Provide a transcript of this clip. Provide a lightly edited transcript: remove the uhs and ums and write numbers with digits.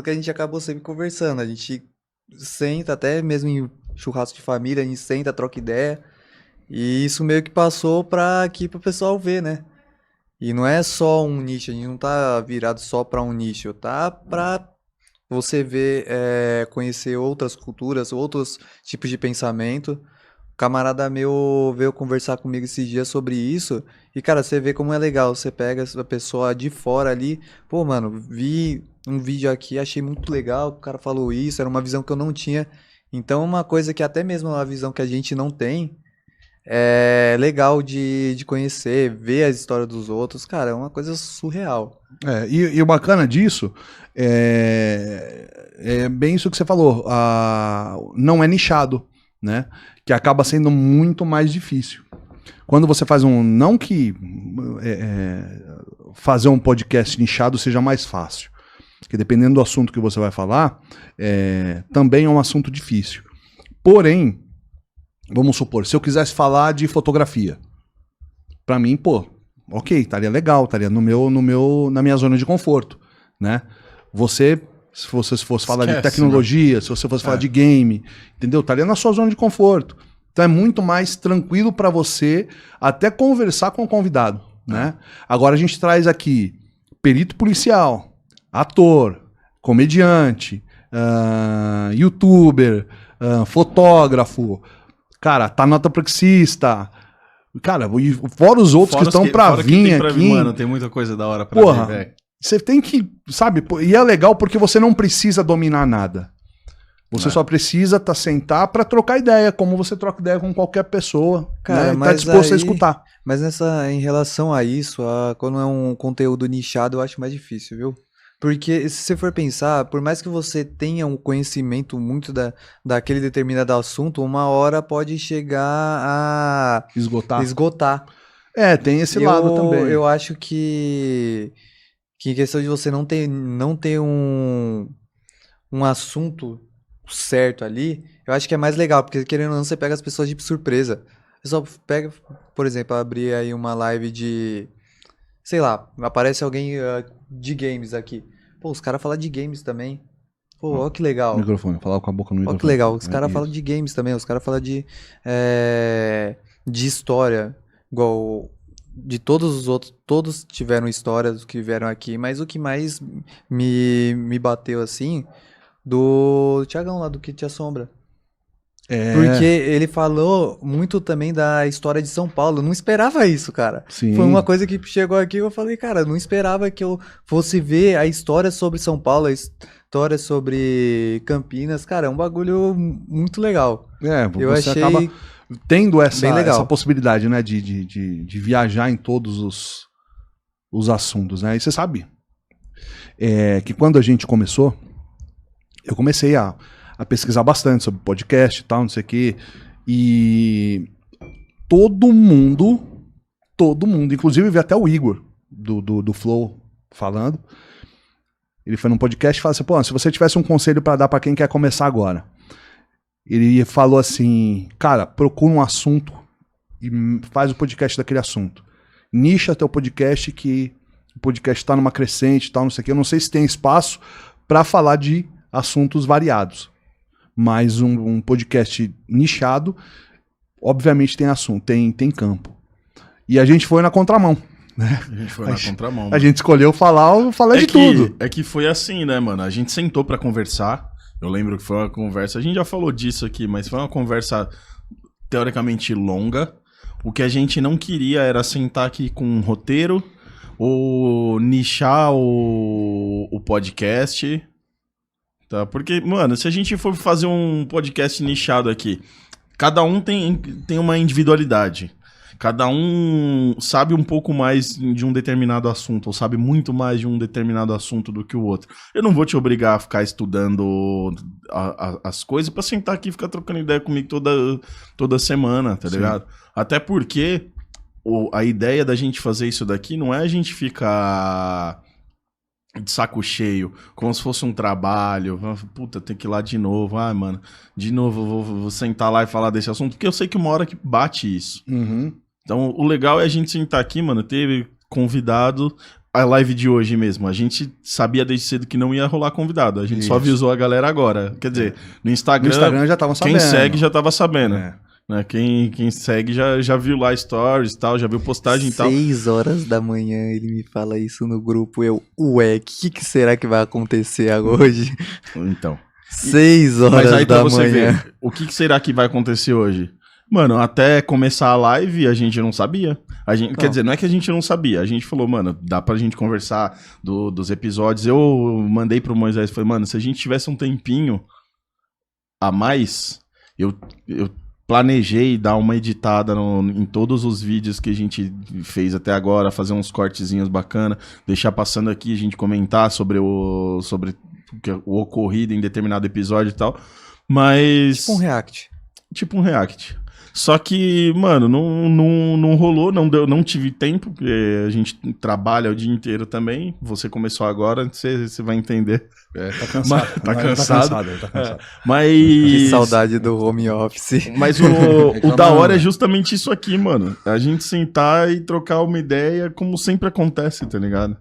que a gente acabou sempre conversando. A gente senta, até mesmo em churrasco de família, a gente senta, troca ideia. E isso meio que passou pra aqui pro pessoal ver, né? E não é só um nicho, a gente não tá virado só pra um nicho, tá pra você ver, conhecer outras culturas, outros tipos de pensamento. O camarada meu veio conversar comigo esses dias sobre isso. E, cara, você vê como é legal. Você pega a pessoa de fora ali. Pô, mano, vi um vídeo aqui, achei muito legal. O cara falou isso, era uma visão que eu não tinha. Então, uma coisa que até mesmo uma visão que a gente não tem é legal de conhecer, ver a história dos outros. Cara, é uma coisa surreal. E o bacana disso é bem isso que você falou. Não é nichado, né? Que acaba sendo muito mais difícil. Quando você faz um. Não que fazer um podcast nichado seja mais fácil. Porque dependendo do assunto que você vai falar, também é um assunto difícil. Porém, vamos supor, se eu quisesse falar de fotografia, pra mim, pô, ok, estaria legal, estaria na minha zona de conforto, né? Se você fosse falar de tecnologia, se você fosse falar de game, entendeu? Estaria na sua zona de conforto. Então é muito mais tranquilo para você até conversar com o convidado, né? Agora a gente traz aqui perito policial, ator, comediante, youtuber, fotógrafo, cara, tanatopraxista, cara, fora os outros que estão pra vir aqui. Mano, tem muita coisa da hora pra ver, velho. Você tem que, sabe, e é legal porque você não precisa dominar nada. Você só precisa sentar pra trocar ideia, como você troca ideia com qualquer pessoa, Cara, né? mas Tá disposto a aí, escutar. mas em relação a isso, quando é um conteúdo nichado, eu acho mais difícil, viu? Porque se você for pensar, por mais que você tenha um conhecimento muito daquele determinado assunto, uma hora pode chegar a esgotar. Tem esse lado também. Eu acho que em questão de você não ter um assunto certo ali, eu acho que é mais legal, porque querendo ou não, você pega as pessoas de surpresa. Você só pega, por exemplo, abrir aí uma live de, sei lá, aparece alguém de games aqui. Pô, os caras falam de games também. Pô, ó que legal. Microfone, falar com a boca no microfone. Ó que legal, os caras falam de games também, os caras falam de história, igual de todos os outros, todos tiveram histórias que vieram aqui, mas o que mais me bateu assim, do Thiagão lá do Que Te Assombra. Porque ele falou muito também da história de São Paulo. Eu não esperava isso, cara. Sim. Foi uma coisa que chegou aqui e eu falei, cara, não esperava que eu fosse ver a história sobre São Paulo, a história sobre Campinas. Cara, é um bagulho muito legal. Eu Você achei acaba tendo bem legal. essa possibilidade, né, de viajar em todos os assuntos, né? E você sabe que quando a gente começou, eu comecei a pesquisar bastante sobre podcast e tal, não sei o quê. E todo mundo, inclusive vi até o Igor do Flow falando. Ele foi num podcast e falou assim: pô, se você tivesse um conselho pra dar pra quem quer começar agora. Ele falou assim: cara, procura um assunto e faz o podcast daquele assunto. Nicha teu podcast, que o podcast tá numa crescente e tal, não sei o quê. Eu não sei se tem espaço pra falar de assuntos variados. Mas um podcast nichado, obviamente tem assunto, tem campo. E a gente foi na contramão, né? A gente foi na contramão. A gente escolheu falar de tudo. É que foi assim, né, mano? A gente sentou pra conversar. Eu lembro que foi uma conversa, a gente já falou disso aqui, mas foi uma conversa teoricamente longa. O que a gente não queria era sentar aqui com um roteiro ou nichar o podcast. Tá? Porque, mano, se a gente for fazer um podcast nichado aqui, cada um tem uma individualidade. Cada um sabe um pouco mais de um determinado assunto, ou sabe muito mais de um determinado assunto do que o outro. Eu não vou te obrigar a ficar estudando as coisas pra sentar aqui e ficar trocando ideia comigo toda semana, tá ligado? Até porque a ideia da gente fazer isso daqui não é a gente ficar de saco cheio, como se fosse um trabalho. Puta, tem que ir lá de novo. Ah, mano, de novo eu vou sentar lá e falar desse assunto, porque eu sei que uma hora que bate isso. Uhum. Então, o legal é a gente sentar aqui, mano, ter convidado, a live de hoje mesmo. A gente sabia desde cedo que não ia rolar convidado. A gente só Isso. avisou a galera agora. Quer dizer, no No Instagram, Instagram já estavam sabendo. quem segue já tava sabendo. É. Né? Quem segue já viu lá stories e tal, já viu postagem e tal. 6 horas da manhã ele me fala isso no grupo. Ué, o que será que vai acontecer hoje? Então. 6 Mas horas aí pra da você manhã. ver, o que será que vai acontecer hoje? Mano, até começar a live a gente não sabia. Quer dizer, não é que a gente não sabia. A gente falou, mano, dá pra gente conversar dos episódios. Eu mandei pro Moisés, falei, mano, se a gente tivesse um tempinho a mais, eu planejei dar uma editada em todos os vídeos que a gente fez até agora, fazer uns cortezinhos bacana, deixar passando aqui, a gente comentar sobre o ocorrido em determinado episódio e tal. Mas... Tipo um react. Tipo um react. Só que, mano, não rolou, não tive tempo, porque a gente trabalha o dia inteiro também. Você começou agora, você vai entender. Tá cansado. Tá Não, cansado. Ele tá cansado. Mas... Que saudade do home office. Mas o da hora é justamente isso aqui, mano. A gente sentar e trocar uma ideia como sempre acontece, tá ligado?